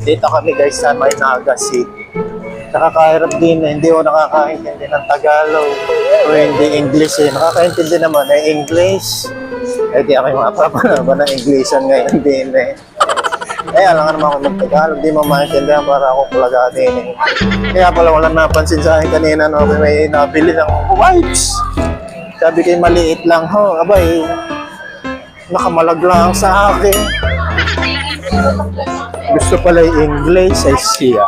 Dito kami guys sa May Naga City. Nakakahirap din na hindi ako nakakaintindi ng Tagalog o hindi English eh. Nakakaintindi naman eh English. Eh di ako yung mapapalaban ng Englishan ngayon din eh. Alam nga naman ako mag-Tagalog, di mo maintindihan para ako pulaga din eh. Kaya pala wala napansin sa akin kanina no, may nabili ng wipes. Sabi kayo maliit lang ho, abay, nakamalag lang sa akin. Gusto pala yung English ay siya.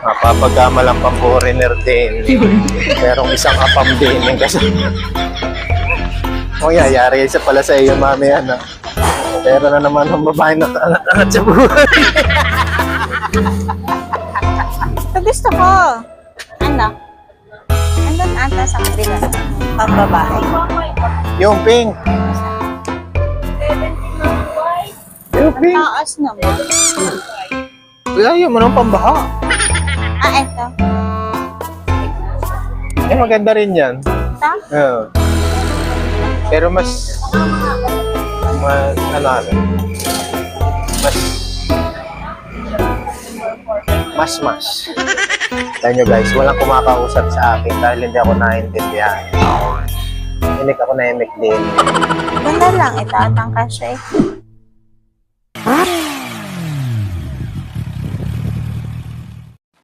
Mapapagama lang pang foreigner din. Merong isang apam din yung kasama. Kung yayari isa pala sa iyo, mami, ano. Pero na naman ang babae na angat-angat sa buhay. Ito gusto ko. Ano? Andun ata sa kabila. Pambabae. Yung pink. Yung pink. Taas naman. Ayaw mo nung pambaha. Ito. Eh, maganda rin yan. Ito? Oo. Pero mas ano, mas. Tayo nyo guys, walang kumakausap sa akin dahil hindi ako naiintindihan. Inik ako na imik din. Ganda lang. Ito atang kasya eh.